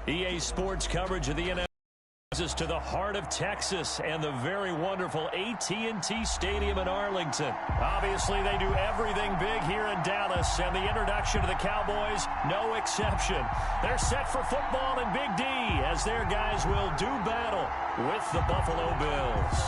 EA Sports coverage of the NFL brings us to the heart of Texas and the very wonderful AT&T Stadium in Arlington. Obviously, they do everything big here in Dallas, and the introduction to the Cowboys, no exception. They're set for football in Big D as their guys will do battle with the Buffalo Bills.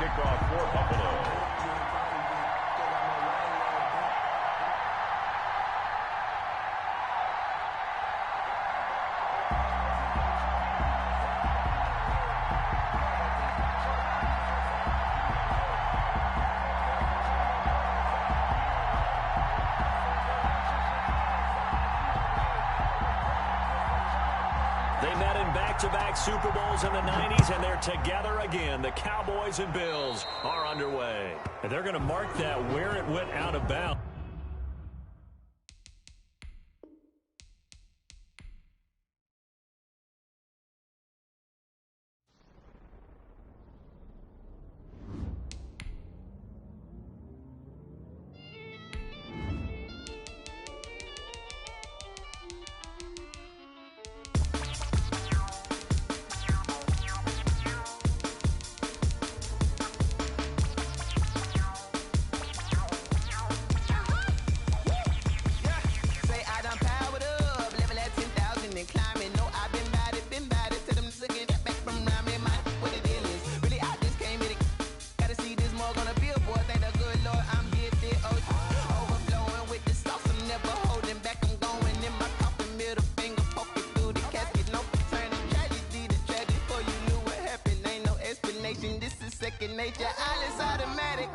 Kickoff for Buffalo. They met in back-to-back Super Bowls in the 90s, and they're together again. The Cowboys and Bills are underway. And they're going to mark that where it went out of bounds. Nature, all is automatic.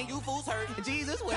You fools hurt. Jesus will.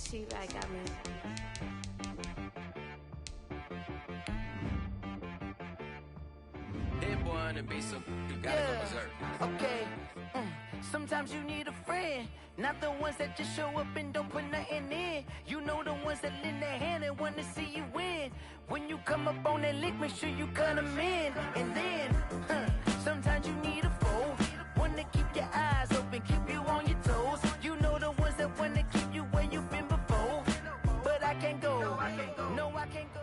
She like got me. That boy on the beat, so you gotta go berserk. Okay. Sometimes you need a friend, not the ones that just show up and don't put nothing in. You know the ones that lend their hand and want to see you win. When you come up on that lick, make sure you cut them in. And then, sometimes you need a foe, one to keep your eyes open, keep you on your toes. You know the ones that want to keep you where you've been before. But I can't go, no I can't go.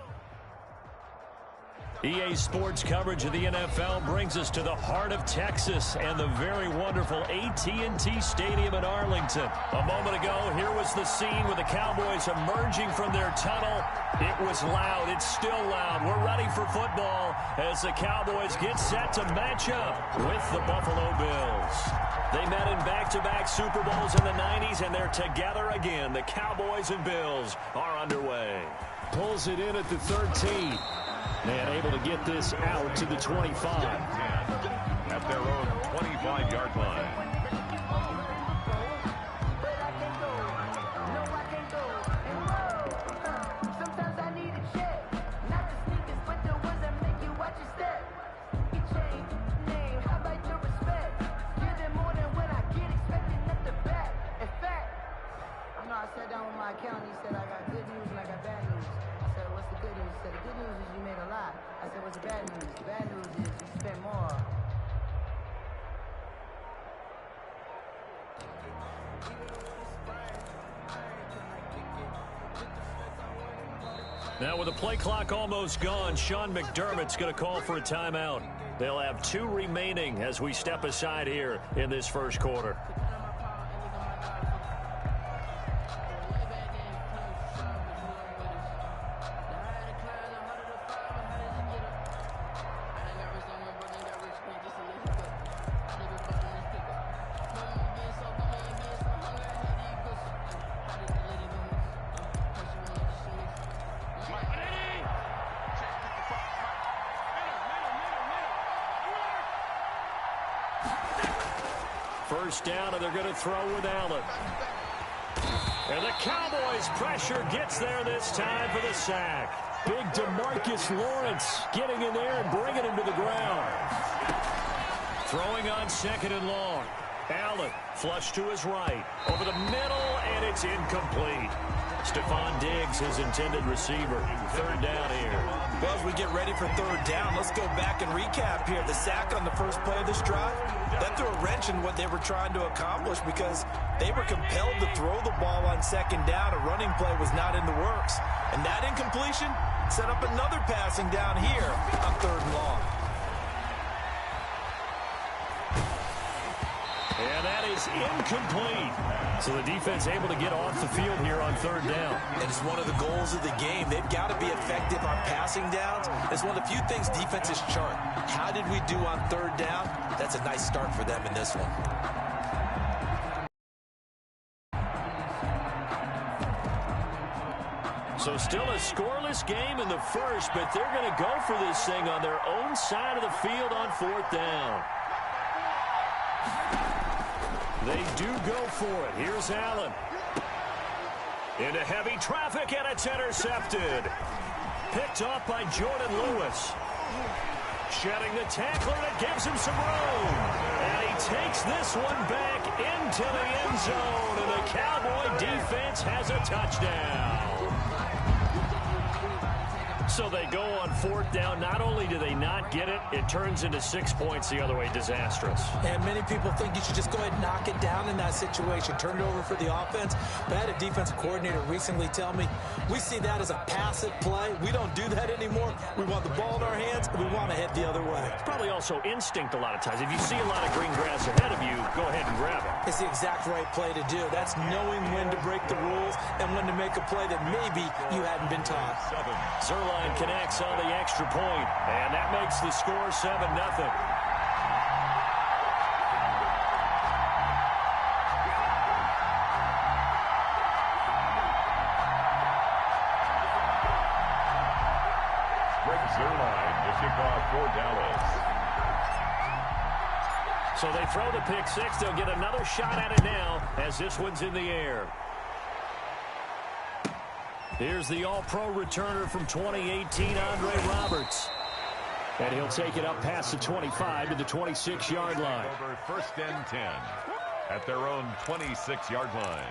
EA Sports coverage of the NFL brings us to the heart of Texas and the very wonderful AT&T Stadium in Arlington. A moment ago, here was the scene with the Cowboys emerging from their tunnel. It was loud. It's still loud. We're ready for football as the Cowboys get set to match up with the Buffalo Bills. They met in back-to-back Super Bowls in the 90s, and they're together again. The Cowboys and Bills are underway. Pulls it in at the 13. And able to get this out to the 25. At their own 25-yard line. Sometimes I need a check, not the sneakers, but the ones that make you watch your step. You change name, how about your respect? Give them more than what I get, expecting at the back. In fact, I sat down with my accountant. He said I got good news and I got bad news. I said, what's the good news? He said, the good news is you made a lot. I said, what's the bad news? The bad news is you spent more. Now with the play clock almost gone, Sean McDermott's going to call for a timeout. They'll have 2 remaining as we step aside here in this first quarter. First down, and they're going to throw with Allen. And the Cowboys' pressure gets there this time for the sack. Big DeMarcus Lawrence getting in there and bringing him to the ground. Throwing on 2nd and long. Allen flush to his right. Over the middle, and it's incomplete. Stephon Diggs, his intended receiver. 3rd down here. Well, as we get ready for 3rd down, let's go back and recap here. The sack on the first play of this drive, that threw a wrench in what they were trying to accomplish because they were compelled to throw the ball on 2nd down. A running play was not in the works. And that incompletion set up another passing down here on 3rd and long. And that is incomplete. So the defense able to get off the field here on 3rd down. And it's one of the goals of the game. They've got to be effective on passing downs. It's one of the few things defenses chart. How did we do on 3rd down? That's a nice start for them in this one. So still a scoreless game in the first, but they're going to go for this thing on their own side of the field on 4th down. They do go for it. Here's Allen. Into heavy traffic, and it's intercepted. Picked off by Jordan Lewis. Shedding the tackler, and it gives him some room. And he takes this one back into the end zone, and the Cowboy defense has a touchdown. So they go on 4th down. Not only do they not get it, it turns into 6 points the other way. Disastrous. And many people think you should just go ahead and knock it down in that situation. Turn it over for the offense. But I had a defensive coordinator recently tell me, we see that as a passive play. We don't do that anymore. We want the ball in our hands, and we want to head the other way. It's probably also instinct a lot of times. If you see a lot of green grass ahead of you, go ahead and grab it. It's the exact right play to do. That's knowing when to break the rules and when to make a play that maybe you hadn't been taught. Zerline connects on the extra point, and that makes the score 7-0. Zerline to kick off for Dallas. So they throw the pick 6. They'll get another shot at it now as this one's in the air. Here's the all-pro returner from 2018, Andre Roberts. And he'll take it up past the 25 to the 26-yard line. Over 1st and 10 at their own 26-yard line.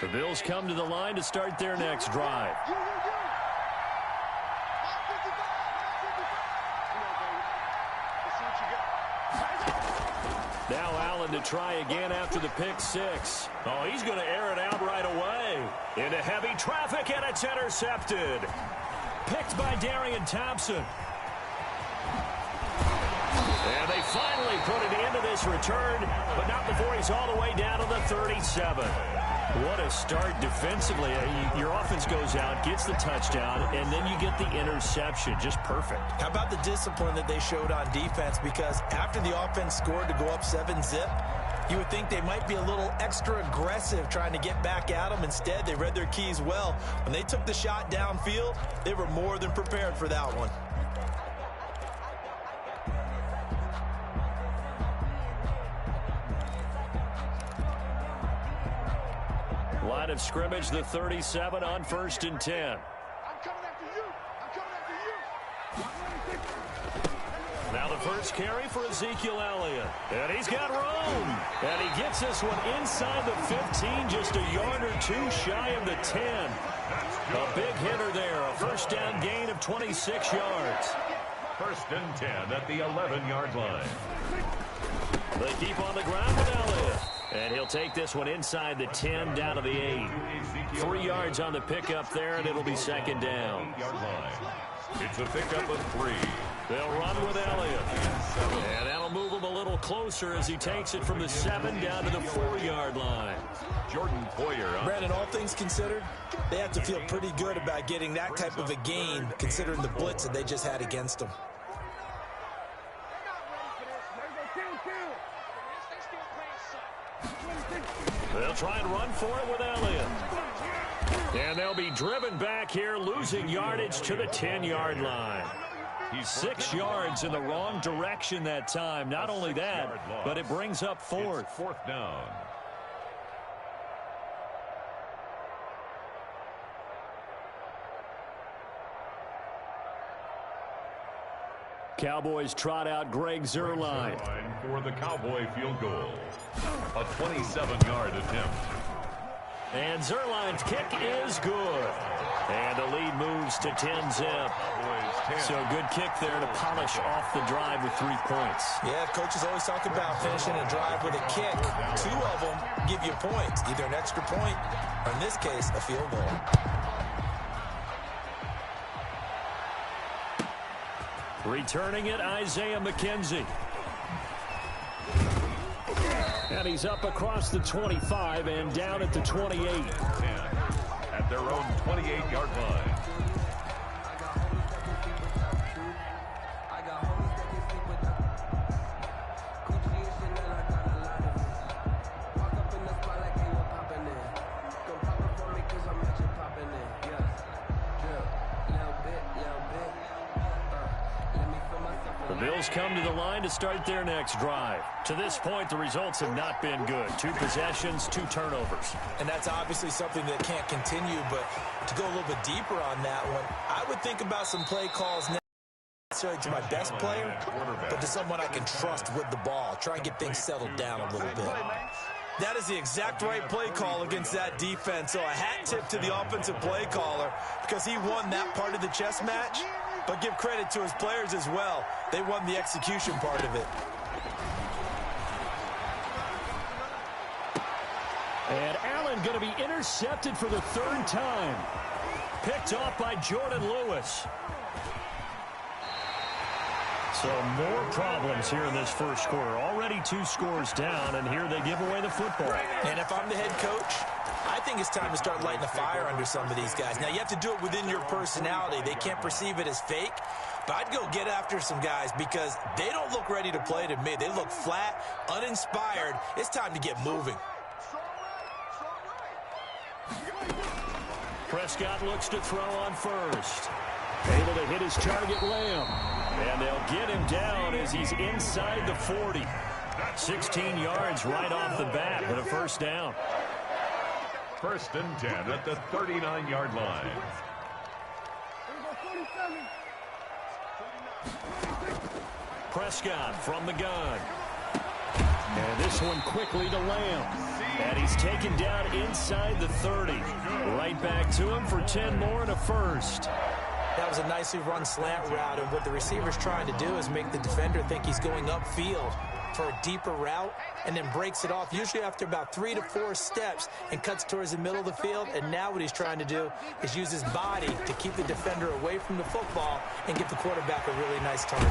The Bills come to the line to start their next drive. Now Allen to try again after the pick six. Oh, he's going to air it out right away. Into heavy traffic, and it's intercepted. Picked by Darian Thompson. And they finally put it into this return, but not before he's all the way down to the 37. What a start defensively. Your offense goes out, gets the touchdown, and then you get the interception. Just perfect. How about the discipline that they showed on defense? Because after the offense scored to go up 7-zip, you would think they might be a little extra aggressive trying to get back at them. Instead, they read their keys well. When they took the shot downfield, they were more than prepared for that one. Line of scrimmage, the 37 on 1st and 10. I'm coming after you. I'm coming after you. Now the first carry for Ezekiel Elliott. And he's got room. And he gets this one inside the 15, just a yard or two shy of the 10. A big hitter there, a first down gain of 26 yards. 1st and 10 at the 11-yard line. They keep on the ground with Elliott. And he'll take this one inside the 10 down to the 8. 3 yards on the pickup there, and it'll be second down. It's a pickup of 3. They'll run with Elliott. And that'll move him a little closer as he takes it from the 7 down to the 4-yard line. Jordan Poyer. Brandon, all things considered, they have to feel pretty good about getting that type of a gain, considering the blitz that they just had against them. They'll try and run for it with Elliott. And they'll be driven back here, losing yardage to the 10-yard line. 6 yards in the wrong direction that time. Not only that, but it brings up 4th. 4th down. Cowboys trot out Greg Zuerlein. For the Cowboy field goal. A 27-yard attempt. And Zuerlein's kick is good. And the lead moves to 10-zip. So good kick there to polish off the drive with 3 points. Yeah, coaches always talk about finishing a drive with a kick. 2 of them give you points, either an extra point or, in this case, a field goal. Returning it, Isaiah McKenzie. And he's up across the 25 and down at the 28. 10 at their own 28-yard line. Bills come to the line to start their next drive. To this point, the results have not been good. 2 possessions, 2 turnovers. And that's obviously something that can't continue, but to go a little bit deeper on that one, I would think about some play calls now. Not necessarily to my best player, but to someone I can trust with the ball. Try and get things settled down a little bit. That is the exact right play call against that defense. So a hat tip to the offensive play caller because he won that part of the chess match. But give credit to his players as well. They won the execution part of it. And Allen going to be intercepted for the 3rd time. Picked off by Jordan Lewis. So more problems here in this first quarter. Already 2 scores down, and here they give away the football. And if I'm the head coach, I think it's time to start lighting a fire under some of these guys. Now, you have to do it within your personality. They can't perceive it as fake. But I'd go get after some guys because they don't look ready to play to me. They look flat, uninspired. It's time to get moving. Prescott looks to throw on first. Able to hit his target, Lamb. And they'll get him down as he's inside the 40. 16 yards right off the bat with a first down. 1st and 10 at the 39-yard line. Prescott from the gun. And this one quickly to Lamb. And he's taken down inside the 30. Right back to him for 10 more and a first. That was a nicely run slant route, and what the receiver's trying to do is make the defender think he's going upfield for a deeper route and then breaks it off, usually after about 3 to 4 steps, and cuts towards the middle of the field. And now what he's trying to do is use his body to keep the defender away from the football and get the quarterback a really nice target.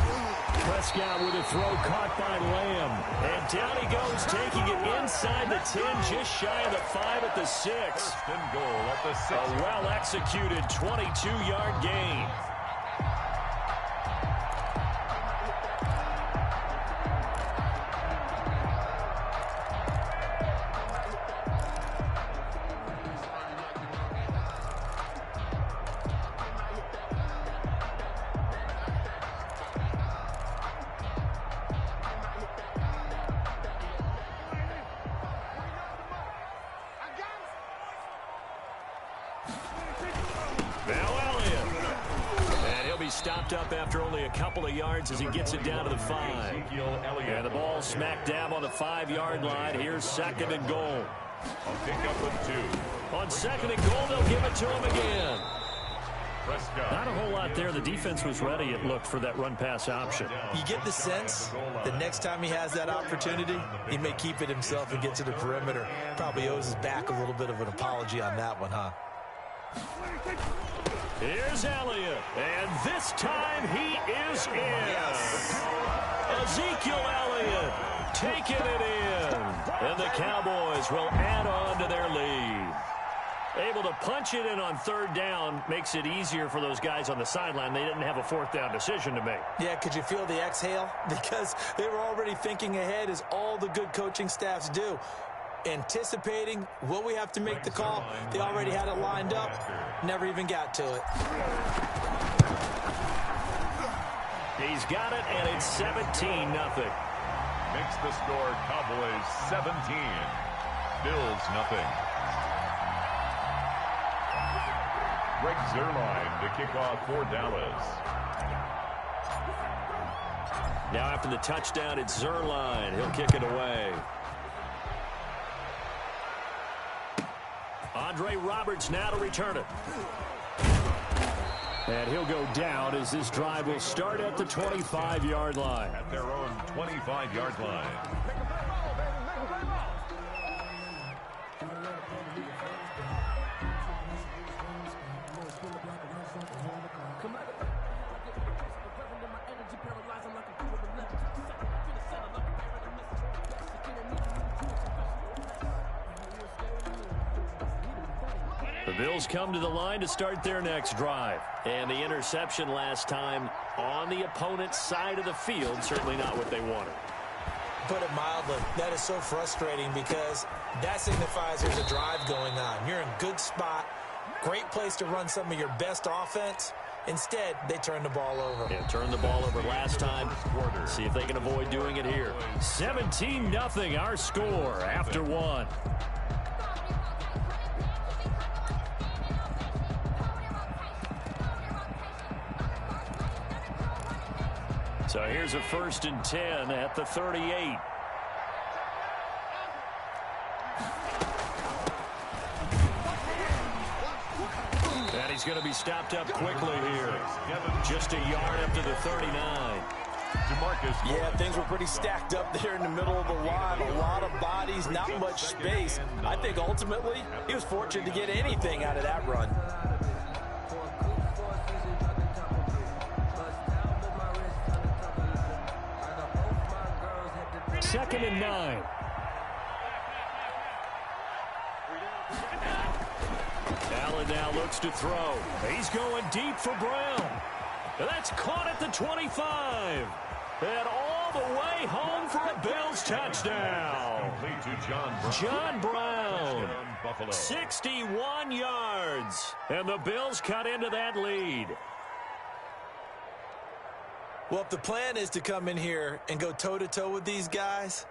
Prescott with a throw caught by Lamb. And down he goes, taking it inside the 10, just shy of the 5 at the 6. First and goal at the 6. A well-executed 22-yard gain. Stopped up after only a couple of yards as he gets it down to the 5. And the ball smack dab on the 5-yard line. Here's second and goal. A pickup of 2. On second and goal, they'll give it to him again. Prescott. Not a whole lot there. The defense was ready, it looked, for that run-pass option. You get the sense the next time he has that opportunity, he may keep it himself and get to the perimeter. Probably owes his back a little bit of an apology on that one, huh? Here's Elliott, and this time he is in. Yes. Ezekiel Elliott taking it in. And the Cowboys will add on to their lead. Able to punch it in on third down makes it easier for those guys on the sideline. They didn't have a fourth down decision to make. Yeah, could you feel the exhale? Because they were already thinking ahead, as all the good coaching staffs do. Anticipating, will we have to make the call? They already had it lined up, never even got to it. He's got it, and it's 17-0. Makes the score Cowboys 17. Bills nothing. Greg Zuerlein to kick off for Dallas. Now after the touchdown, it's Zuerlein. He'll kick it away. Andre Roberts now to return it. And he'll go down as this drive will start at the 25-yard line. At their own 25-yard line. The Bills come to the line to start their next drive. And the interception last time on the opponent's side of the field, certainly not what they wanted. Put it mildly, that is so frustrating because that signifies there's a drive going on. You're in a good spot, great place to run some of your best offense. Instead, they turn the ball over. Yeah, turned the ball over last time. See if they can avoid doing it here. 17-0 our score after one. So here's a 1st and 10 at the 38. And he's going to be stopped up quickly here. Just a yard up to the 39. Yeah, things were pretty stacked up there in the middle of the line. A lot of bodies, not much space. I think ultimately he was fortunate to get anything out of that run. 2nd and 9. Allen now looks to throw. He's going deep for Brown. That's caught at the 25. And all the way home for a Bills touchdown. Complete to John Brown. 61 yards. And the Bills cut into that lead. Well, if the plan is to come in here and go toe-to-toe with these guys,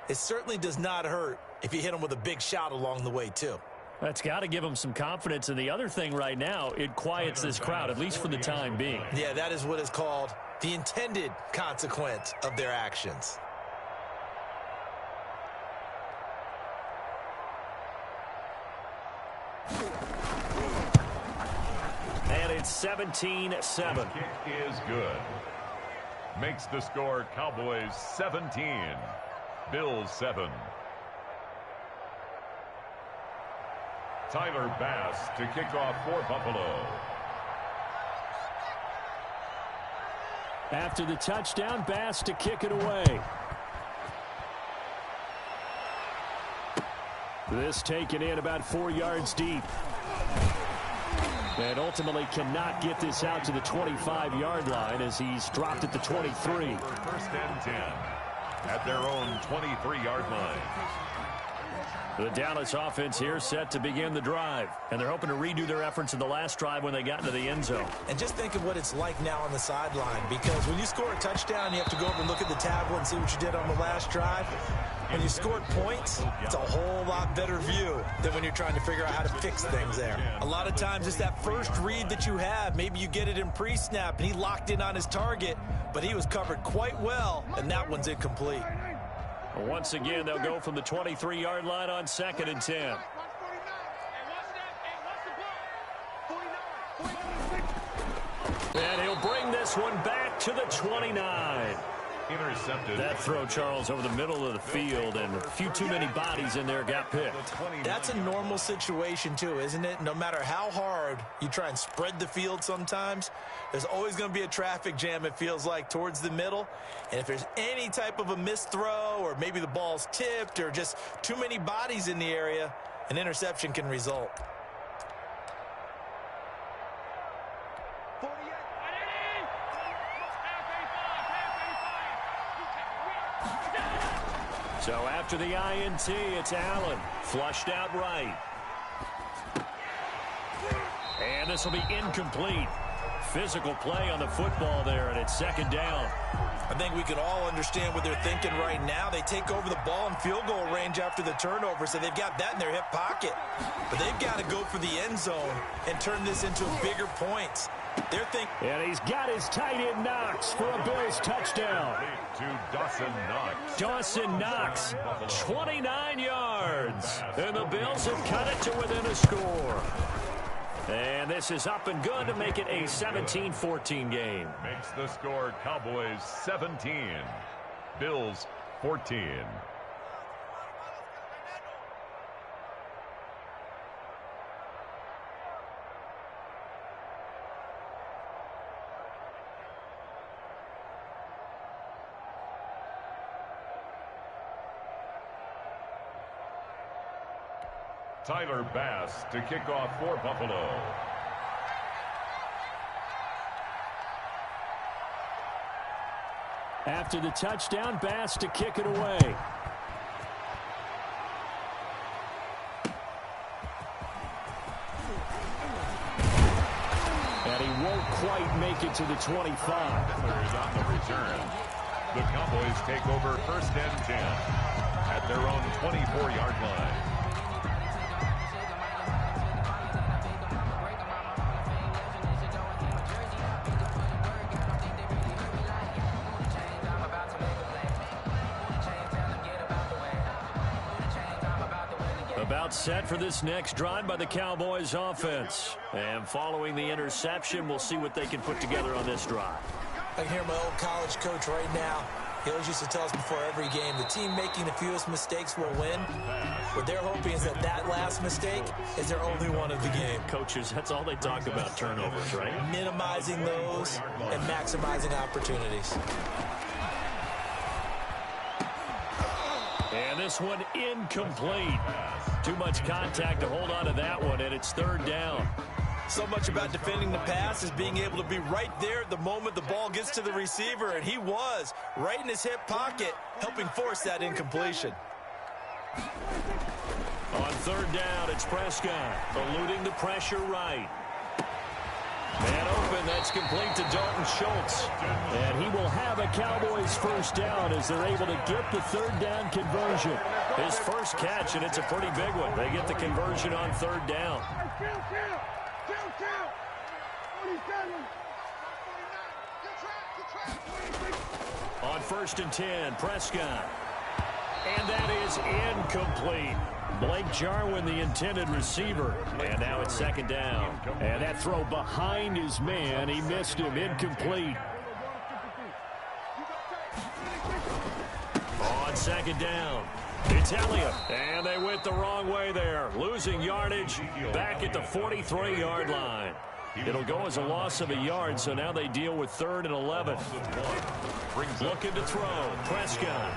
it certainly does not hurt if you hit them with a big shot along the way, too. That's got to give them some confidence. And the other thing right now, it quiets this crowd, at least for the time being. Yeah, that is what is called the intended consequence of their actions. 17-7. Kick is good. Makes the score Cowboys 17, Bills 7. Tyler Bass to kick off for Buffalo. After the touchdown, Bass to kick it away. This taken in about 4 yards deep. And ultimately cannot get this out to the 25-yard line as he's dropped at the 23. First and 10 at their own 23-yard line. The Dallas offense here set to begin the drive. And they're hoping to redo their efforts in the last drive when they got into the end zone. And just think of what it's like now on the sideline, because when you score a touchdown, you have to go over and look at the tablet and see what you did on the last drive. When you scored points, it's a whole lot better view than when you're trying to figure out how to fix things there. A lot of times it's that first read that you have. Maybe you get it in pre-snap, and he locked in on his target, but he was covered quite well, and that one's incomplete. Once again, they'll go from the 23-yard line on 2nd and 10. And he'll bring this one back to the 29. Intercepted. That throw, Charles, over the middle of the field, and a few too many bodies in there got picked. That's a normal situation, too, isn't it? No matter how hard you try and spread the field sometimes, there's always going to be a traffic jam, it feels like, towards the middle. And if there's any type of a missed throw, or maybe the ball's tipped, or just too many bodies in the area, an interception can result. So after the INT, it's Allen. Flushed out right. And this will be incomplete. Physical play on the football there, and it's 2nd down. I think we can all understand what they're thinking right now. They take over the ball in field goal range after the turnover, so they've got that in their hip pocket. But they've got to go for the end zone and turn this into bigger points. They're thinking. And he's got his tight end Knox for a Bills touchdown. To Dawson Knox. Dawson Knox, 29 yards. And the Bills have cut it to within a score. And this is up and good to make it a 17-14 game. Makes the score Cowboys 17, Bills 14. Tyler Bass to kick off for Buffalo. After the touchdown, Bass to kick it away. And he won't quite make it to the 25. On the return. The Cowboys take over 1st and 10 at their own 24-yard line. About set for this next drive by the Cowboys offense. And following the interception, we'll see what they can put together on this drive. I can hear my old college coach right now. He always used to tell us before every game, the team making the fewest mistakes will win. What they're hoping is that that last mistake is their only one of the game. Coaches, that's all they talk about, turnovers, right? Minimizing those and maximizing opportunities. And this one incomplete. Too much contact to hold on to that one, and it's 3rd down. So much about defending the pass is being able to be right there at the moment the ball gets to the receiver, and he was right in his hip pocket, helping force that incompletion. On 3rd down, it's Prescott, eluding the pressure right. Man open, that's complete to Dalton Schultz. And he will have a Cowboys 1st down as they're able to get the 3rd down conversion. His first catch, and it's a pretty big one. They get the conversion on 3rd down. On 1st and 10, Prescott. And that is incomplete. Blake Jarwin, the intended receiver. And now it's second down. And that throw behind his man. He missed him. Incomplete. On second down, it's Elliott. And they went the wrong way there. Losing yardage back at the 43-yard line. It'll go as a loss of a yard, so now they deal with 3rd and 11. Looking to throw. Prescott.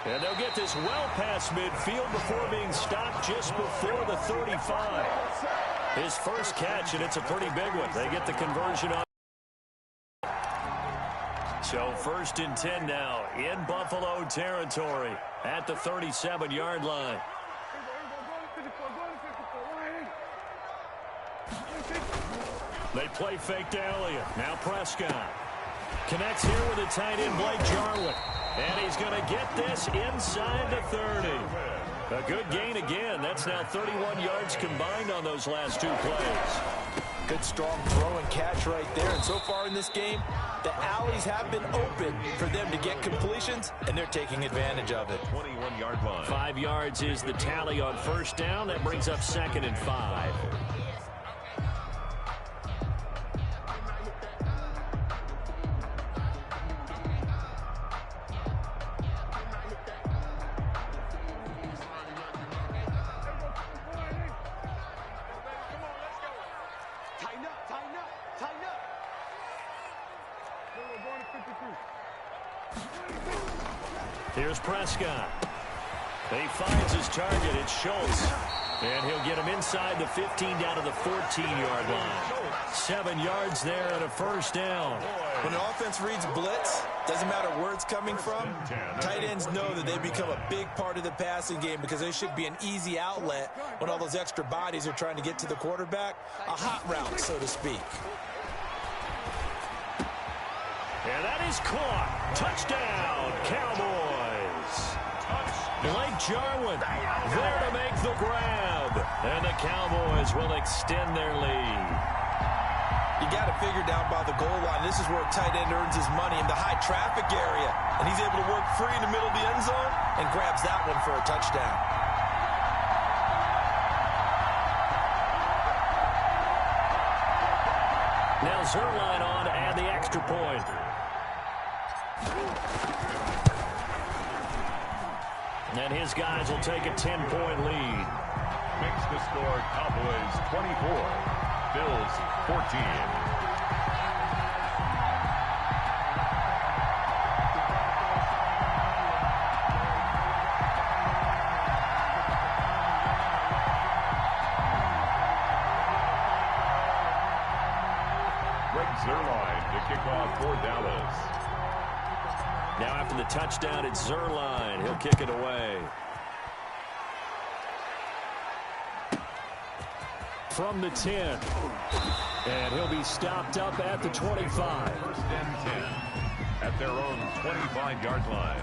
And they'll get this well past midfield before being stopped just before the 35. His first catch, and it's a pretty big one. They get the conversion on. So 1st and 10 now in Buffalo territory at the 37-yard line. They play fake to Elliott. Now Prescott connects here with the tight end Blake Jarwin. And he's going to get this inside the 30. A good gain again. That's now 31 yards combined on those last 2 plays. Good strong throw and catch right there. And so far in this game, the alleys have been open for them to get completions, and they're taking advantage of it. 21-yard line. 5 yards is the tally on 1st down. That brings up 2nd and 5. Here's Prescott. He finds his target. It's Schultz. And he'll get him inside the 15 down to the 14-yard line. 7 yards there and a 1st down. When an offense reads blitz, doesn't matter where it's coming from, tight ends know that they become a big part of the passing game because they should be an easy outlet when all those extra bodies are trying to get to the quarterback. A hot route, so to speak. And that is caught. Touchdown, Cowboys. Blake Jarwin there to make the grab. And the Cowboys will extend their lead. You got to figure down by the goal line. This is where a tight end earns his money in the high traffic area. And he's able to work free in the middle of the end zone and grabs that one for a touchdown. Now Zerline on to add the extra point. And his guys will take a 10-point lead. Makes the score Cowboys 24, Bills 14. Zerline to kick off for Dallas. Now after the touchdown, it's Zerline. He'll kick it away. From the 10. And he'll be stopped up at the 25. 1st and 10 at their own 25-yard line.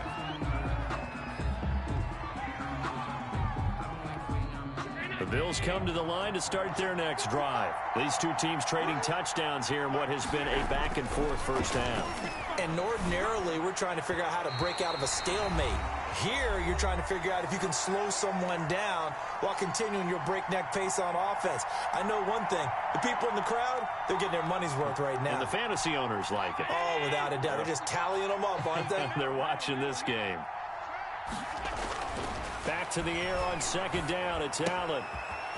The Bills come to the line to start their next drive. These two teams trading touchdowns here in what has been a back-and-forth first half. And ordinarily, we're trying to figure out how to break out of a stalemate. Here, you're trying to figure out if you can slow someone down while continuing your breakneck pace on offense. I know one thing. The people in the crowd, they're getting their money's worth right now. And the fantasy owners like it. Oh, without a doubt. They're just tallying them up, aren't they? They're watching this game. Back to the air on second down. It's Allen.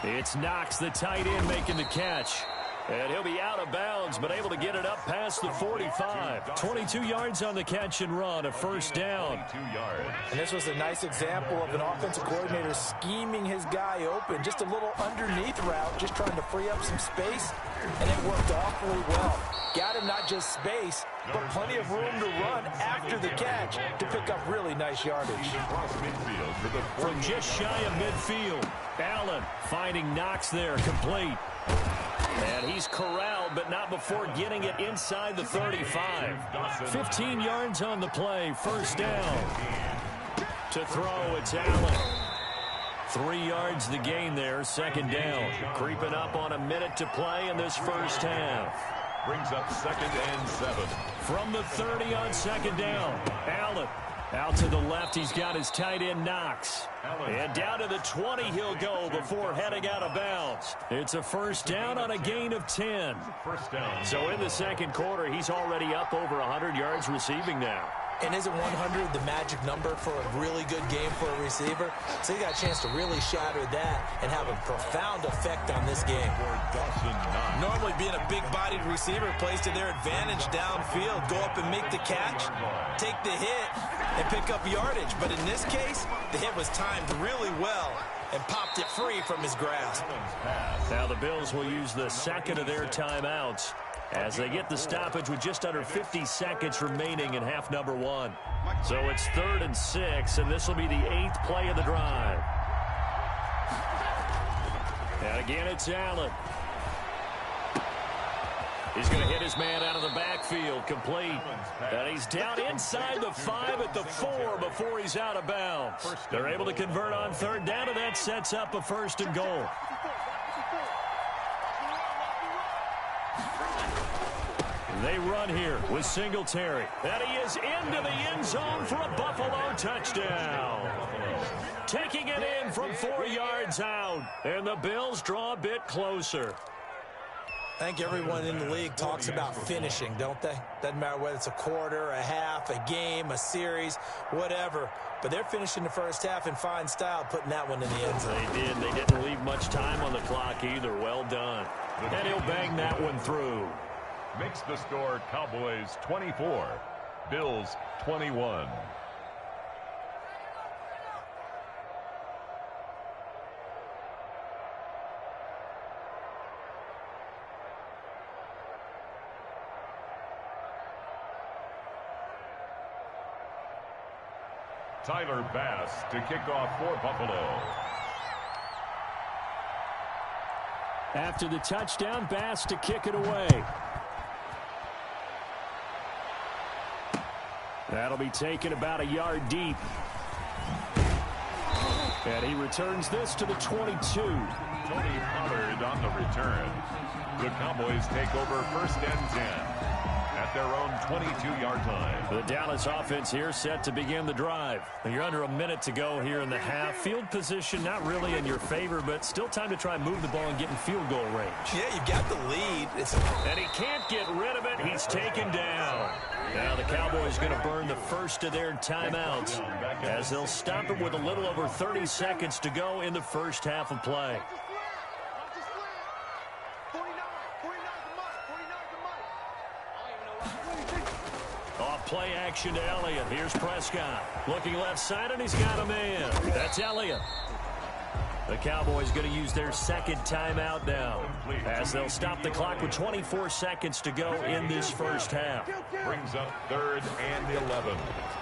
It's Knox, the tight end, making the catch. And he'll be out of bounds, but able to get it up past the 45. 22 yards on the catch and run, a first down. 22 yards. And this was a nice example of an offensive coordinator scheming his guy open. Just a little underneath route, just trying to free up some space, and it worked awfully well. Got him not just space, but plenty of room to run after the catch to pick up really nice yardage. Across midfield to the From just shy of midfield, Allen finding Knox there, complete. And he's corralled, but not before getting it inside the 35. 15 yards on the play, first down. To throw, it's Allen. 3 yards the gain there, second down. Creeping up on a minute to play in this first half. brings up 2nd and 7. From the 30 on second down, Allen Out to the left, he's got his tight end, Knox. And down to the 20 he'll go before heading out of bounds. It's a first down on a gain of 10. First down. So in the second quarter, he's already up over 100 yards receiving now. And isn't 100 the magic number for a really good game for a receiver? So he got a chance to really shatter that and have a profound effect on this game. Normally being a big-bodied receiver plays to their advantage downfield. Go up and make the catch, take the hit, and pick up yardage. But in this case, the hit was timed really well and popped it free from his grasp. Now the Bills will use the second of their timeouts as they get the stoppage with just under 50 seconds remaining in half number one. So it's 3rd and 6, and this will be the 8th play of the drive. And again, it's Allen. He's going to hit his man out of the backfield, complete. And he's down inside the 5 at the 4 before he's out of bounds. They're able to convert on 3rd down, and that sets up a 1st and goal. They run here with Singletary. And he is into the end zone for a Buffalo touchdown. Taking it in from 4 yards out. And the Bills draw a bit closer. I think everyone in the league talks about finishing, don't they? Doesn't matter whether it's a quarter, a half, a game, a series, whatever. But they're finishing the first half in fine style, putting that one in the end zone. They did. They didn't leave much time on the clock either. Well done. And he'll bang that one through. Makes the score Cowboys 24, Bills 21. Tyler Bass to kick off for Buffalo. After the touchdown, Bass to kick it away. That'll be taken about a yard deep. And he returns this to the 22. Tony Pollard on the return. The Cowboys take over 1st and 10 at their own 22-yard line. The Dallas offense here set to begin the drive. You're under a minute to go here in the half. Field position not really in your favor, but still time to try and move the ball and get in field goal range. Yeah, you've got the lead. And he can't get rid of it. He's taken down. Now the Cowboys going to burn the first of their timeouts as they'll stop it with a little over 30 seconds to go in the first half of play. Off play action to Elliott. Here's Prescott. Looking left side, and he's got a man. That's Elliott. The Cowboys going to use their second timeout now as they'll stop the clock with 24 seconds to go in this first half. Brings up 3rd and 11.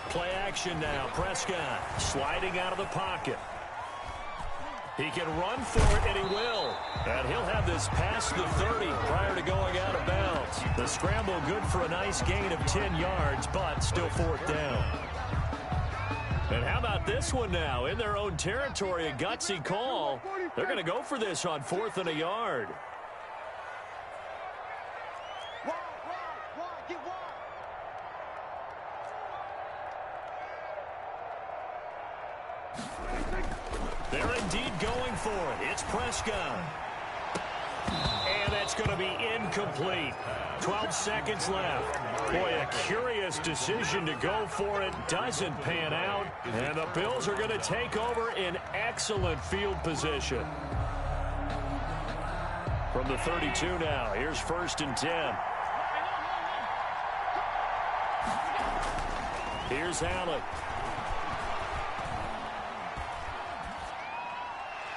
Play action now. Prescott sliding out of the pocket. He can run for it, and he will. And he'll have this past the 30 prior to going out of bounds. The scramble good for a nice gain of 10 yards, but still 4th down. And how about this one now? In their own territory, a gutsy call. They're going to go for this on 4th and a yard. They're indeed going for it. It's Prescott. And that's going to be incomplete. 12 seconds left. Boy, a curious decision to go for it. Doesn't pan out. And the Bills are going to take over in excellent field position. From the 32 now, here's 1st and 10. Here's Allen.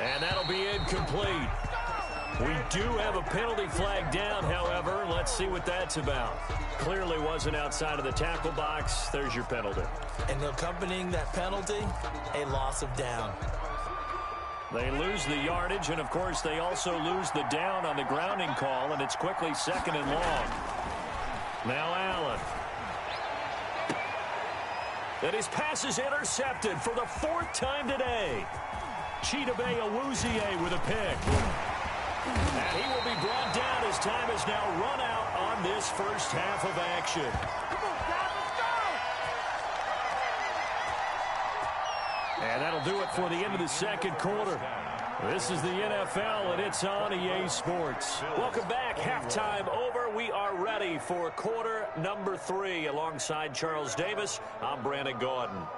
And that'll be incomplete. We do have a penalty flag down, however. Let's see what that's about. Clearly wasn't outside of the tackle box. There's your penalty. And accompanying that penalty, a loss of down. They lose the yardage, and, of course, they also lose the down on the grounding call, and it's quickly 2nd and long. Now Allen. And his pass is intercepted for the 4th time today. Chidobe Awuzie with a pick. And he will be brought down as time has now run out on this first half of action. And that'll do it for the end of the second quarter. This is the NFL, and it's on EA Sports. Welcome back. Halftime over. We are ready for quarter number 3. Alongside Charles Davis, I'm Brandon Gaudin.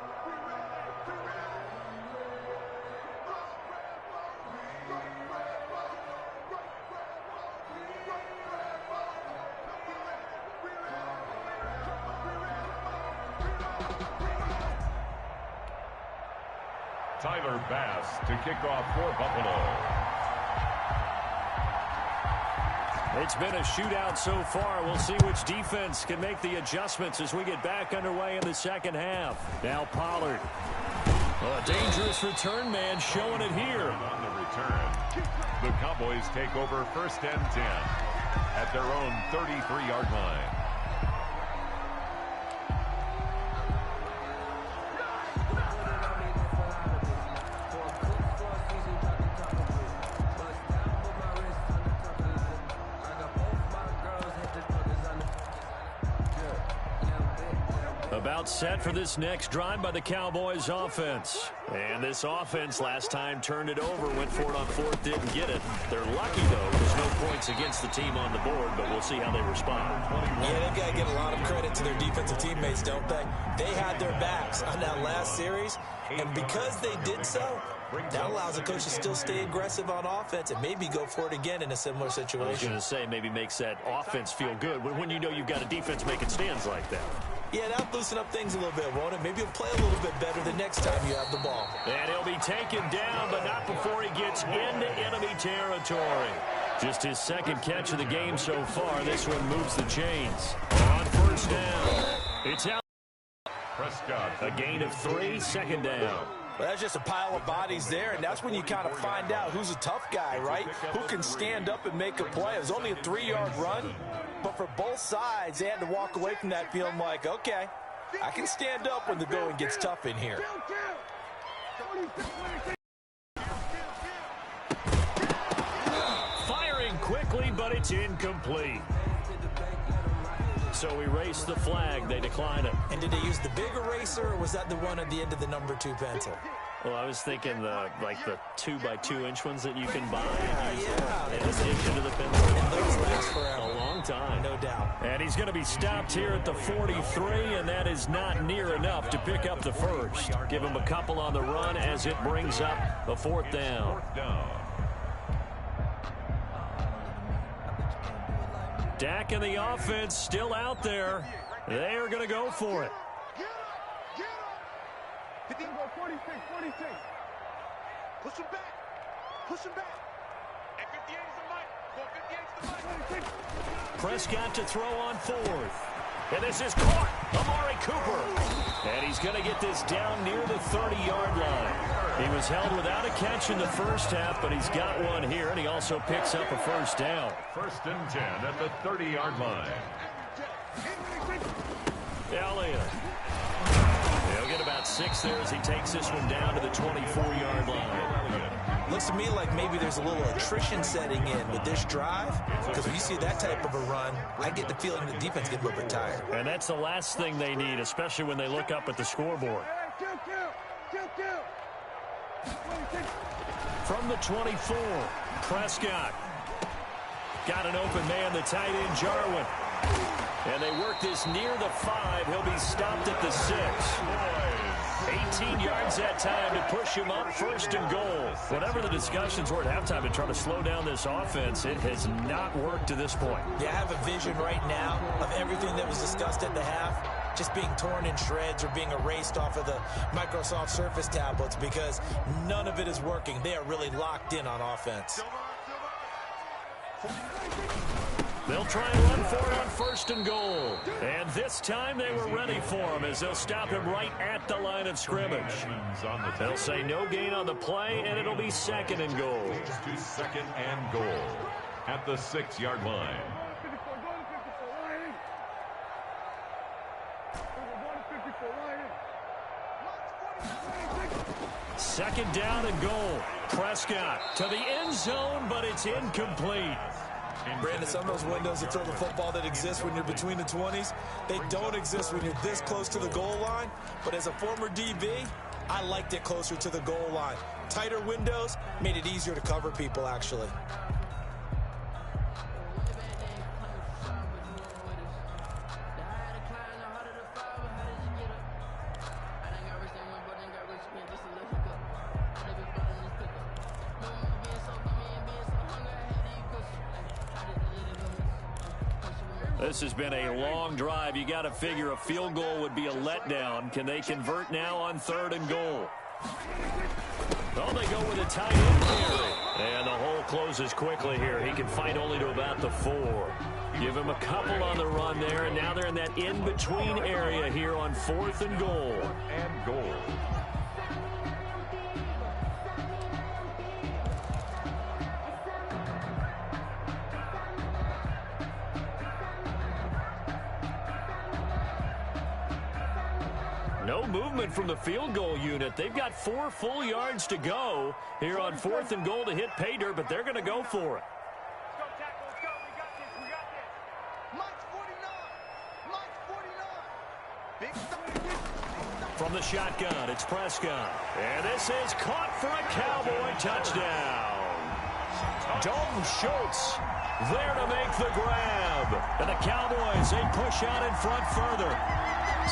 Tyler Bass to kick off for Buffalo. It's been a shootout so far. We'll see which defense can make the adjustments as we get back underway in the second half. Now Pollard. A dangerous return man showing it here. On the return, the Cowboys take over 1st and 10 at their own 33-yard line. About set for this next drive by the Cowboys offense. And this offense last time turned it over, went for it on 4th, didn't get it. They're lucky, though. There's no points against the team on the board, but we'll see how they respond. Yeah, they've got to give a lot of credit to their defensive teammates, don't they? They had their backs on that last series, and because they did so, that allows the coach to still stay aggressive on offense and maybe go for it again in a similar situation. I was going to say, maybe makes that offense feel good when you know you've got a defense making stands like that. Yeah, that'll loosen up things a little bit, won't it? Maybe he'll play a little bit better the next time you have the ball. And he'll be taken down, but not before he gets into enemy territory. Just his second catch of the game so far. This one moves the chains. On 1st down. It's out. Prescott. A gain of 3, 2nd down. Well, that's just a pile of bodies there, and that's when you kind of find out who's a tough guy, right? Who can stand up and make a play. It was only a 3-yard run, but for both sides, they had to walk away from that feeling like, okay, I can stand up when the going gets tough in here. Firing quickly, but it's incomplete. So erase the flag. They decline it. And did they use the big eraser, or was that the one at the end of the number 2 pencil? Well, I was thinking the 2x2-inch ones that you can buy. Yeah. And just inch into the pencil. And those last forever. A long time. No doubt. And he's going to be stopped here at the 43, and that is not near enough to pick up the first. Give him a couple on the run as it brings up a 4th down. Dak and the offense still out there. They are going to go for it. Get up! Get up! Hit the go 46, 46. Push him back. Push him back. And 58 is the mic. Go 58 is the mic. Prescott to throw on 4th. And this is caught. Amari Cooper. And he's going to get this down near the 30-yard line. He was held without a catch in the first half, but he's got one here, and he also picks up a 1st down. 1st and 10 at the 30-yard line. Elliott. He'll get about 6 there as he takes this one down to the 24-yard line. Looks to me like maybe there's a little attrition setting in with this drive, because when you see that type of a run, I get the feeling the defense gets a little bit tired. And that's the last thing they need, especially when they look up at the scoreboard. From the 24, Prescott. Got an open man, the tight end, Jarwin. And they work this near the 5. He'll be stopped at the 6. 18 yards that time to push him up, 1st and goal. Whatever the discussions were at halftime to try to slow down this offense, it has not worked to this point. Yeah, I have a vision right now of everything that was discussed at the half just being torn in shreds or being erased off of the Microsoft Surface tablets because none of it is working. They are really locked in on offense. They'll try and run for it on 1st and goal. And this time they were ready for him as they'll stop him right at the line of scrimmage. They'll say no gain on the play, and it'll be 2nd and goal. To 2nd and goal at the 6-yard line. 2nd down and goal. Prescott to the end zone, but it's incomplete. Brandon, some of those windows to throw the football that exist when you're between the 20s, they don't exist when you're this close to the goal line. But as a former DB, I liked it closer to the goal line. Tighter windows made it easier to cover people, actually. This has been a long drive. You got to figure a field goal would be a letdown. Can they convert now on 3rd and goal? Oh, they go with a tight end carry. And the hole closes quickly here. He can fight only to about the 4. Give him a couple on the run there, and now they're in that in-between area here on 4th and goal. And goal. No movement from the field goal unit. They've got 4 full yards to go here on 4th and goal to hit pay dirt, but they're going to go for it. Let's go, tackle. Let's go. We got this. We got this. Mike's 49. Mike's 49. Big stop. From the shotgun, it's Prescott. And this is caught for a Cowboy touchdown. Dalton Schultz there to make the grab. And the Cowboys, they push out in front further.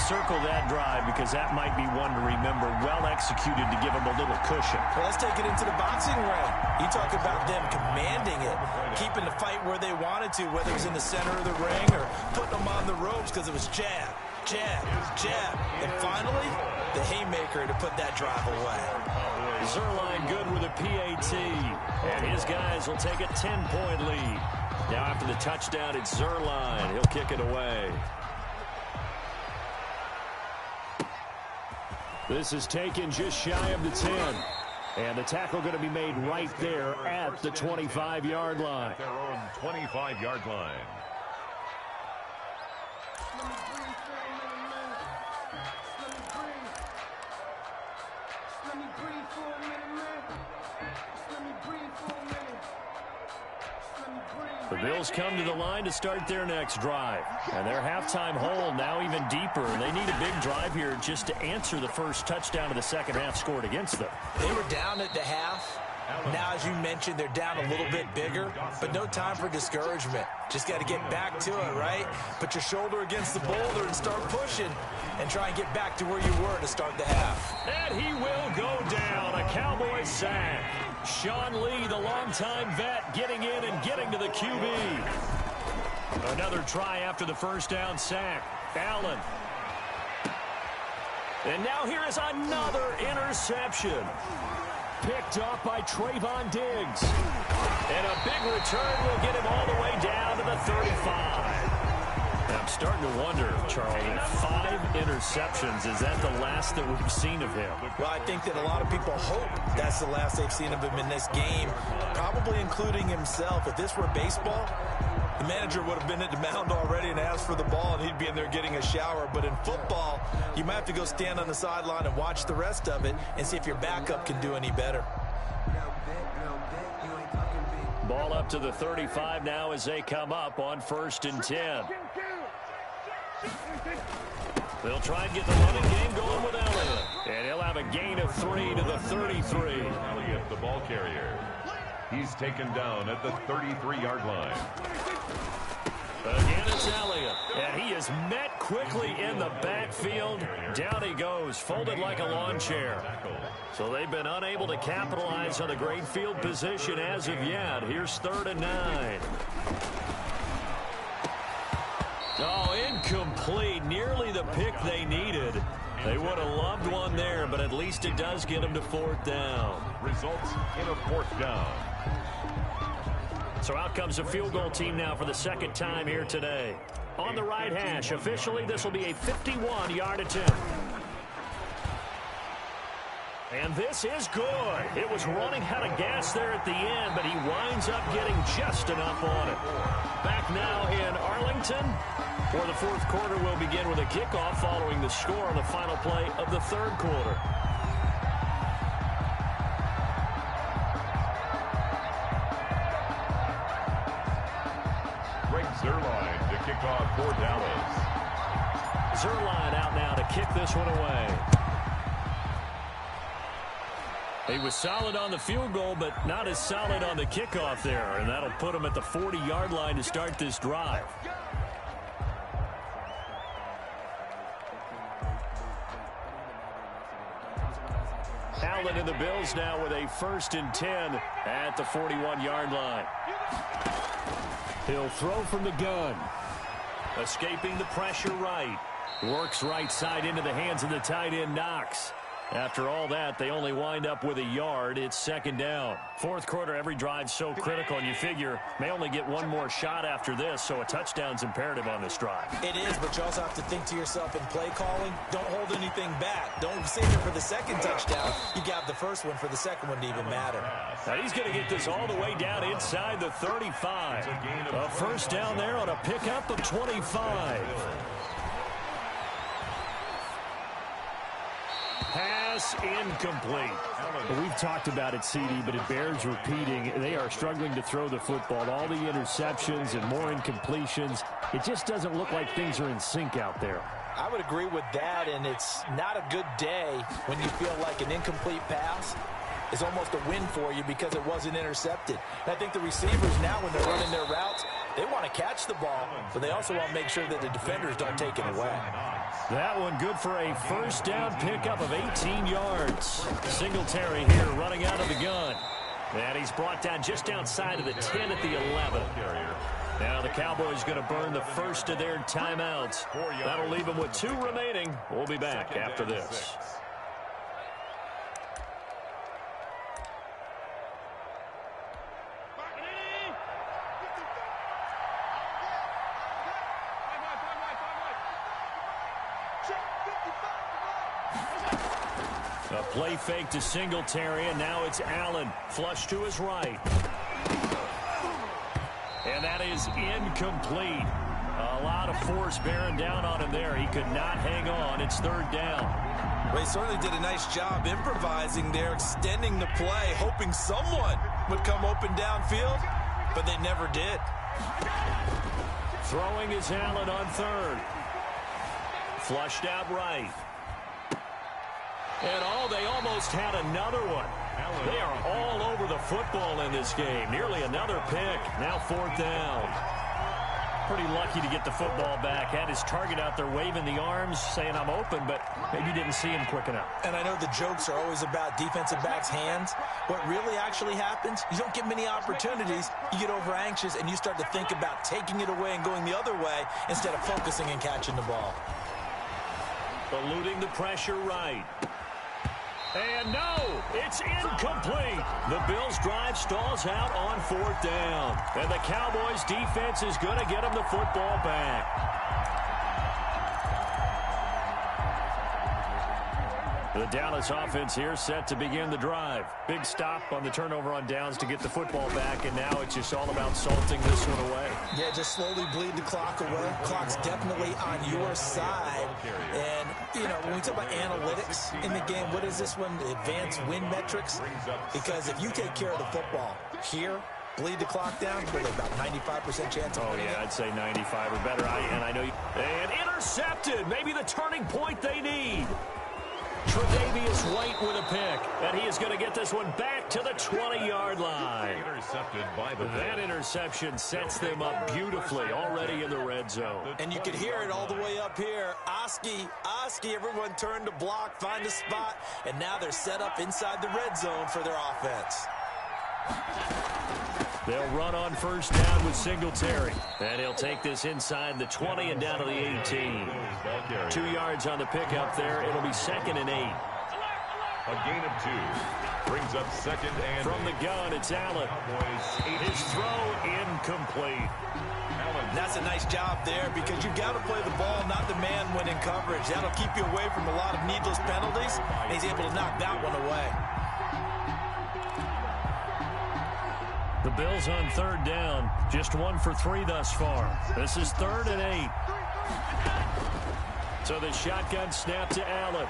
Circle that drive because that might be one to remember. Well executed to give them a little cushion. Well, let's take it into the boxing ring. You talk about them commanding it, keeping the fight where they wanted to, whether it was in the center of the ring or putting them on the ropes because it was jab, jab, jab. And finally, the haymaker to put that drive away. Zuerlein good with a PAT. And his guys will take a 10-point lead. Now after the touchdown, it's Zuerlein. He'll kick it away. This is taken just shy of the 10. And the tackle going to be made right there at the 25-yard line. Their own 25-yard line. The Bills come to the line to start their next drive. And their halftime hole now even deeper. And they need a big drive here just to answer the first touchdown of the second half scored against them. They were down at the half. Now, as you mentioned, they're down a little bit bigger, but no time for discouragement. Just got to get back to it, right? Put your shoulder against the boulder and start pushing and try and get back to where you were to start the half. And he will go down. A Cowboy sack. Sean Lee, the longtime vet, getting in and getting to the QB. Another try after the first down sack. Allen. And now here is another interception. Picked off by Trayvon Diggs. And a big return will get him all the way down to the 35. And I'm starting to wonder, Charles, 5 interceptions, is that the last that we've seen of him? Well, I think that a lot of people hope that's the last they've seen of him in this game, probably including himself. If this were baseball, the manager would have been at the mound already and asked for the ball, and he'd be in there getting a shower. But in football, you might have to go stand on the sideline and watch the rest of it and see if your backup can do any better. Ball up to the 35 now as they come up on 1st and 10. They'll try and get the running game going with Elliott. And he'll have a gain of 3 to the 33. Elliott, the ball carrier. He's taken down at the 33-yard line. Again, it's Elliott. And he is met quickly in the backfield. Down he goes, folded like a lawn chair. So they've been unable to capitalize on the great field position as of yet. Here's 3rd and 9. Oh, incomplete. Nearly the pick they needed. They would have loved one there, but at least it does get them to 4th down. Results in a 4th down. So out comes the field goal team now for the second time here today. On the right hash, officially this will be a 51-yard attempt. And this is good. It was running out of gas there at the end, but he winds up getting just enough on it. Back now in Arlington, where the 4th quarter will begin with a kickoff following the score on the final play of the 3rd quarter. Zuerlein to kick off for Dallas. Zuerlein out now to kick this one away. He was solid on the field goal, but not as solid on the kickoff there, and that'll put him at the 40-yard line to start this drive. Allen and the Bills now with a 1st and 10 at the 41-yard line. He'll throw from the gun. Escaping the pressure right. Works right side into the hands of the tight end Knox. After all that, they only wind up with a yard. It's 2nd down. 4th quarter, every drive's so critical, and you figure may only get one more shot after this, so a touchdown's imperative on this drive. It is, but you also have to think to yourself in play calling, don't hold anything back. Don't save it for the 2nd touchdown. You got the 1st one for the 2nd one to even matter. Now he's going to get this all the way down inside the 35. A 1st down there on a pickup of 25. Pass incomplete. Well, we've talked about it, CD, but it bears repeating. They are struggling to throw the football. All the interceptions and more incompletions. It just doesn't look like things are in sync out there. I would agree with that, and it's not a good day when you feel like an incomplete pass is almost a win for you because it wasn't intercepted. And I think the receivers now, when they're running their routes, they want to catch the ball, but they also want to make sure that the defenders don't take it away. That one good for a 1st down pickup of 18 yards. Singletary here running out of the gun. And he's brought down just outside of the 10 at the 11. Now the Cowboys going to burn the 1st of their timeouts. That'll leave them with 2 remaining. We'll be back after this. A play fake to Singletary, and now it's Allen. Flush to his right. And that is incomplete. A lot of force bearing down on him there. He could not hang on. It's 3rd down. Well, he certainly did a nice job improvising there, extending the play, hoping someone would come open downfield, but they never did. Throwing is Allen on 3rd. Flushed out right. And they almost had another one. They are all over the football in this game. Nearly another pick. Now 4th down. Pretty lucky to get the football back. Had his target out there waving the arms, saying I'm open, but maybe didn't see him quick enough. And I know the jokes are always about defensive backs' hands. What really actually happens, you don't get many opportunities. You get over anxious, and you start to think about taking it away and going the other way instead of focusing and catching the ball. Eluding the pressure right. And no, it's incomplete. The Bills' drive stalls out on 4th down. And the Cowboys' defense is going to get them the football back. The Dallas offense here set to begin the drive. Big stop on the turnover on downs to get the football back, and now it's just all about salting this one away. Yeah, just slowly bleed the clock away. Clock's definitely on your side. And, you know, when we talk about analytics in the game, what is this one? Advanced win metrics? Because if you take care of the football here, bleed the clock down, really about 95% chance of winning. Oh, yeah, I'd say 95 or better. And intercepted. Maybe the turning point they need. Tre'Davious White with a pick, and he is going to get this one back to the 20-yard line. Intercepted by the that interception sets them up beautifully already in the red zone. And you could hear it all the way up here. Oski, everyone turned to block, find a spot, and now they're set up inside the red zone for their offense. They'll run on 1st down with Singletary. And he'll take this inside the 20 and down to the 18. 2 yards on the pickup there. It'll be 2nd and 8. A gain of 2. Brings up 2nd and from the gun, it's Allen. His throw incomplete. That's a nice job there because you've got to play the ball, not the man when in coverage. That'll keep you away from a lot of needless penalties. And he's able to knock that one away. The Bills on 3rd down, just 1 for 3 thus far. This is 3rd and 8. So the shotgun snap to Allen.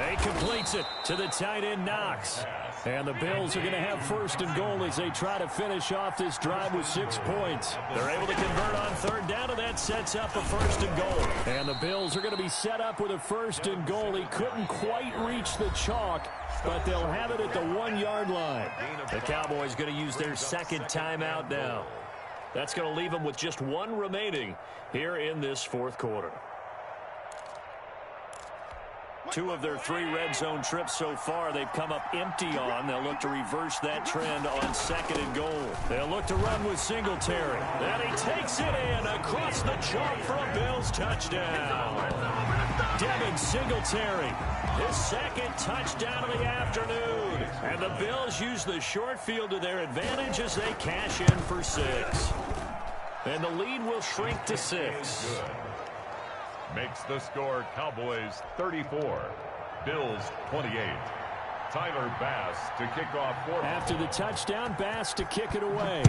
He completes it to the tight end Knox. And the Bills are going to have first and goal as they try to finish off this drive with 6 points. They're able to convert on third down, and that sets up a first and goal. And the Bills are going to be set up with a first and goal. He couldn't quite reach the chalk, but they'll have it at the 1-yard line. The Cowboys going to use their second timeout now. That's going to leave them with just 1 remaining here in this fourth quarter. 2 of their 3 red zone trips so far they've come up empty on. They'll look to reverse that trend on second and goal. They'll look to run with Singletary. And he takes it in across the chalk for a Bills touchdown. Devin Singletary, his second touchdown of the afternoon. And the Bills use the short field to their advantage as they cash in for 6. And the lead will shrink to 6. Makes the score Cowboys 34, Bills 28. Tyler Bass to kick off for. After the touchdown, Bass to kick it away.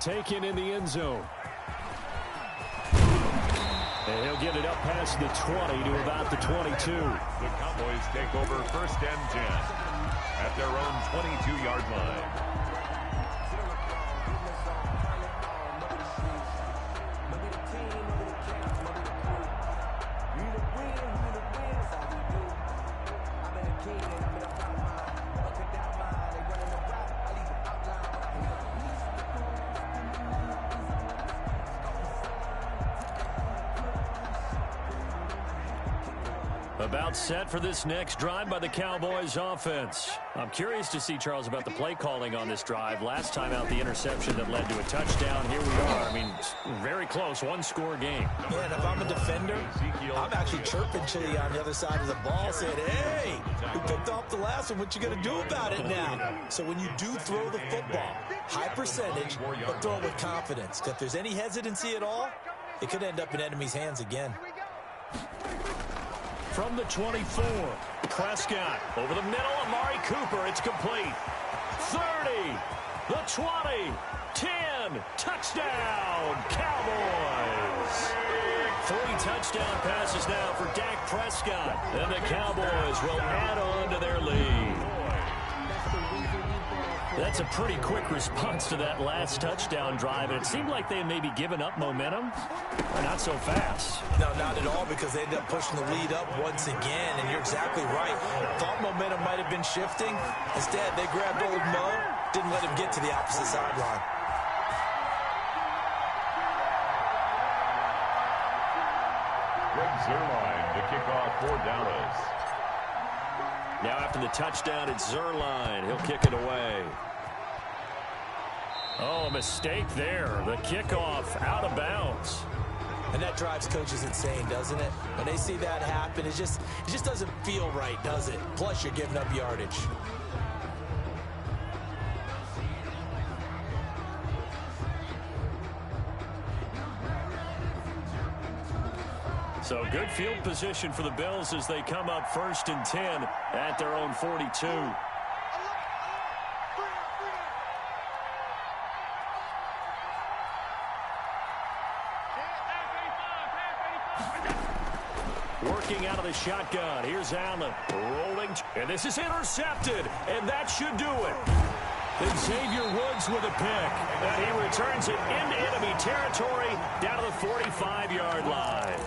Taken in the end zone. And he'll get it up past the 20 to about the 22. The Cowboys take over first and 10 at their own 22-yard line. About set for this next drive by the Cowboys offense. I'm curious to see, Charles, about the play calling on this drive. Last time out, the interception that led to a touchdown. Here we are. I mean, very close, 1-score game. Yeah, and if I'm a defender, I'm actually chirping Chili on the other side of the ball saying, hey, we picked off the last one. What you going to do about it now? So when you do throw the football, high percentage, but throw it with confidence. If there's any hesitancy at all, it could end up in enemy's hands again. From the 24, Prescott over the middle, Amari Cooper, it's complete. 30, the 20, 10, touchdown, Cowboys. 3 touchdown passes now for Dak Prescott, and the Cowboys will add on to their lead. That's a pretty quick response to that last touchdown drive. And it seemed like they had maybe given up momentum. Not so fast. No, not at all, because they ended up pushing the lead up once again. And you're exactly right. Thought momentum might have been shifting. Instead, they grabbed old Mo, didn't let him get to the opposite sideline. Greg Zuerlein to kick off for Dallas. Now after the touchdown, it's Zuerlein. He'll kick it away. Oh, a mistake there. The kickoff out of bounds. And that drives coaches insane, doesn't it? When they see that happen, it just doesn't feel right, does it? Plus, you're giving up yardage. So good field position for the Bills as they come up first and 10 at their own 42. Working out of the shotgun. Here's Allen rolling. And this is intercepted. And that should do it. Then Xavier Woods with a pick. And he returns it into enemy territory down to the 45-yard line.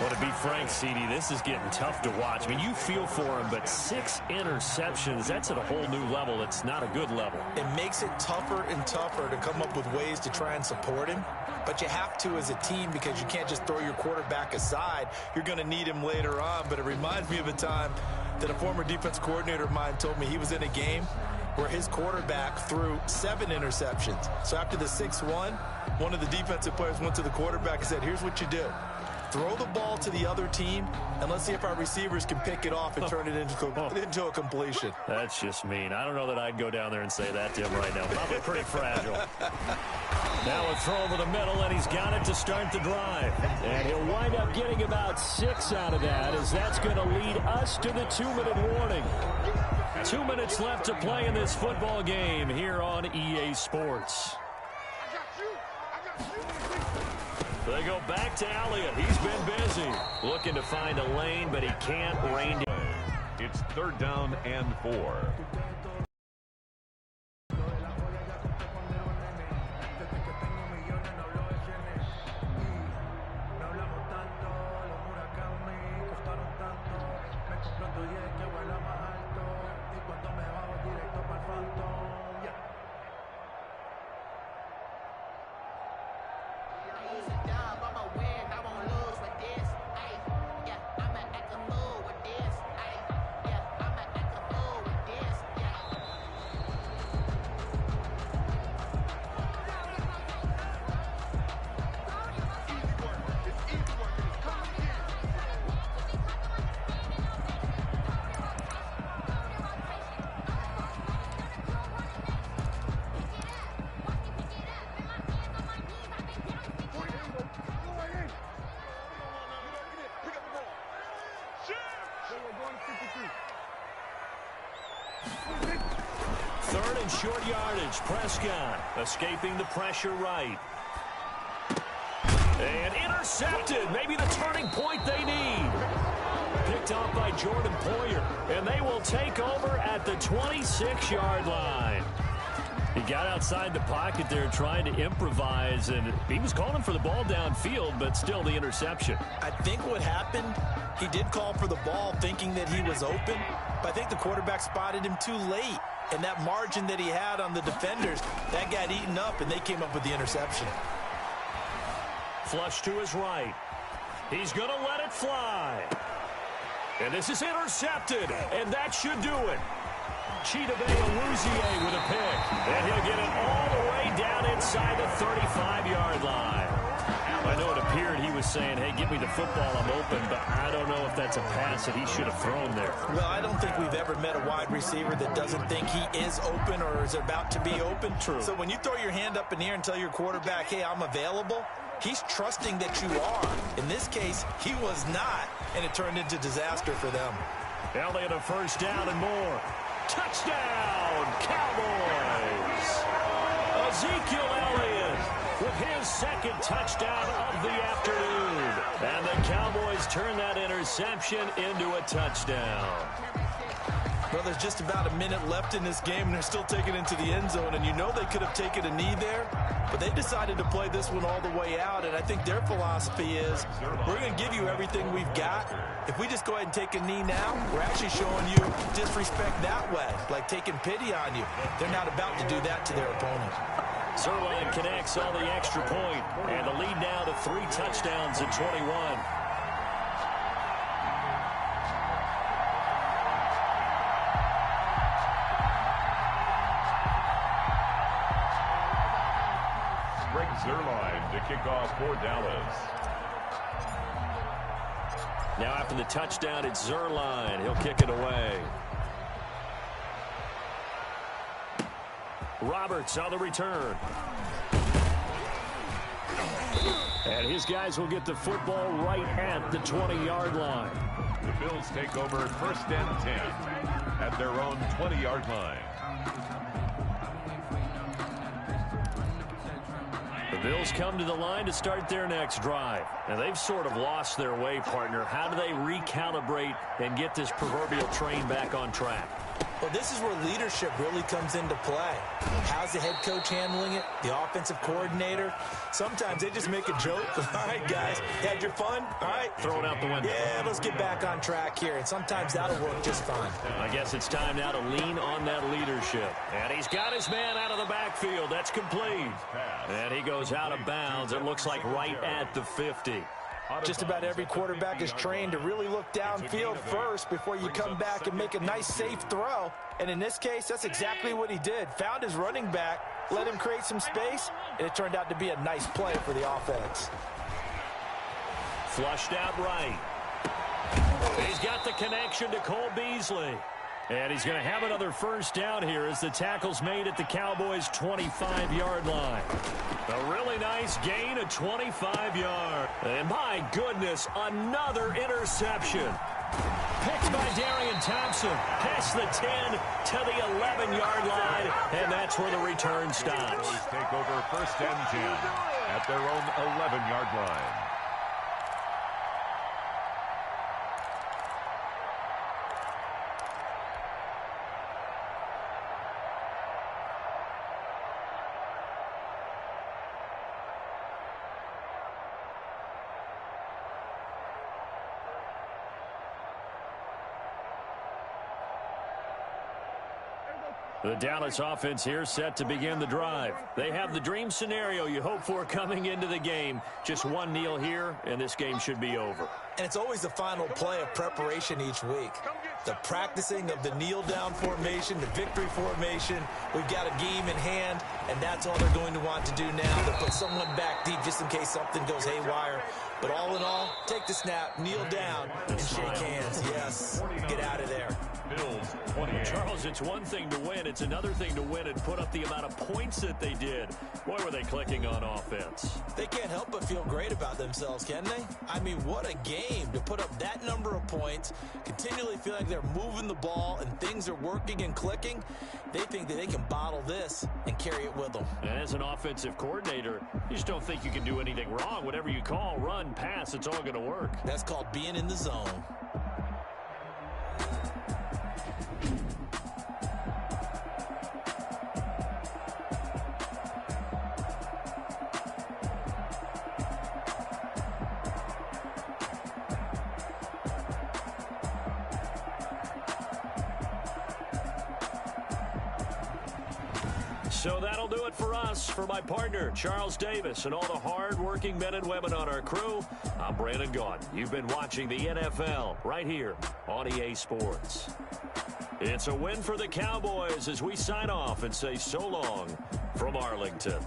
Well, to be frank, CD, this is getting tough to watch. I mean, you feel for him, but 6 interceptions, that's at a whole new level. It's not a good level. It makes it tougher and tougher to come up with ways to try and support him. But you have to as a team, because you can't just throw your quarterback aside. You're going to need him later on. But it reminds me of a time that a former defense coordinator of mine told me he was in a game where his quarterback threw 7 interceptions. So after the 6-1, one of the defensive players went to the quarterback and said, here's what you do. Throw the ball to the other team, and let's see if our receivers can pick it off and turn it into a completion. That's just mean. I don't know that I'd go down there and say that to him right now. Probably pretty fragile. Now a throw over the middle, and he's got it to start the drive. And he'll wind up getting about 6 out of that, as that's going to lead us to the 2-minute warning. 2 minutes left to play in this football game here on EA Sports. They go back to Elliott. He's been busy. Looking to find a lane, but he can't rein it. It's 3rd down and 4. Third and short yardage. Prescott escaping the pressure right. And intercepted. Maybe the turning point they need. Picked off by Jordan Poyer. And they will take over at the 26-yard line. He got outside the pocket there trying to improvise, and he was calling for the ball downfield, but still the interception. I think what happened, he did call for the ball thinking that he was open, but I think the quarterback spotted him too late. And that margin that he had on the defenders, that got eaten up, and they came up with the interception. Flush to his right. He's going to let it fly. And this is intercepted, and that should do it. Chidobe Awuzie with a pick. And he'll get it all the way down inside the 35-yard line. I know it appeared he was saying, hey, give me the football, I'm open, but I don't know if that's a pass that he should have thrown there. Well, I don't think we've ever met a wide receiver that doesn't think he is open or is about to be open. True. So when you throw your hand up in the air and tell your quarterback, hey, I'm available, he's trusting that you are. In this case, he was not, and it turned into disaster for them. Elliott a first down and more. Touchdown, Cowboys! Ezekiel Elliott with his second touchdown of the afternoon. And the Cowboys turn that interception into a touchdown. Well, there's just about a minute left in this game, and they're still taking it into the end zone. And you know they could have taken a knee there, but they decided to play this one all the way out. And I think their philosophy is, we're going to give you everything we've got. If we just go ahead and take a knee now, we're actually showing you disrespect that way, like taking pity on you. They're not about to do that to their opponent. Zerline connects on the extra point, and the lead now to 3 touchdowns in 21. Zerline to kick off for Dallas. Now after the touchdown, it's Zerline. He'll kick it away. Roberts on the return. And his guys will get the football right at the 20-yard line. The Bills take over 1st and 10 at their own 20-yard line. The Bills come to the line to start their next drive. And they've sort of lost their way, partner. How do they recalibrate and get this proverbial train back on track? Well, this is where leadership really comes into play. How's the head coach handling it? The offensive coordinator? Sometimes they just make a joke. All right, guys, you had your fun? All right. Throw it out the window. Yeah, let's get back on track here. And sometimes that'll work just fine. I guess it's time now to lean on that leadership. And he's got his man out of the backfield. That's complete. And he goes out of bounds. It looks like right at the 50. Just about every quarterback is trained to really look downfield first before you come back and make a nice, safe throw. And in this case, that's exactly what he did. Found his running back, let him create some space, and it turned out to be a nice play for the offense. Flushed out right. He's got the connection to Cole Beasley. And he's going to have another first down here as the tackle's made at the Cowboys' 25-yard line. A really nice gain of 25 yards. And my goodness, another interception. Picked by Darian Thompson. Past the 10 to the 11-yard line, and that's where the return stops. Take over first and 10 at their own 11-yard line. The Dallas offense here set to begin the drive. They have the dream scenario you hope for coming into the game. Just one kneel here, and this game should be over. And it's always the final play of preparation each week. The practicing of the kneel-down formation, the victory formation. We've got a game in hand, and that's all they're going to want to do now. They'll put someone back deep just in case something goes haywire. But all in all, take the snap, kneel down, and shake hands. Yes, get out of there. Bills 28. Charles, it's one thing to win. It's another thing to win and put up the amount of points that they did. Boy, were they clicking on offense. They can't help but feel great about themselves, can they? I mean, what a game to put up that number of points, continually feel like they're moving the ball and things are working and clicking. They think that they can bottle this and carry it with them. And as an offensive coordinator, you just don't think you can do anything wrong. Whatever you call, run, pass, it's all going to work. That's called being in the zone. So that'll do it for us. For my partner, Charles Davis, and all the hard-working men and women on our crew, I'm Brandon Gaudin. You've been watching the NFL right here on EA Sports. It's a win for the Cowboys as we sign off and say so long from Arlington.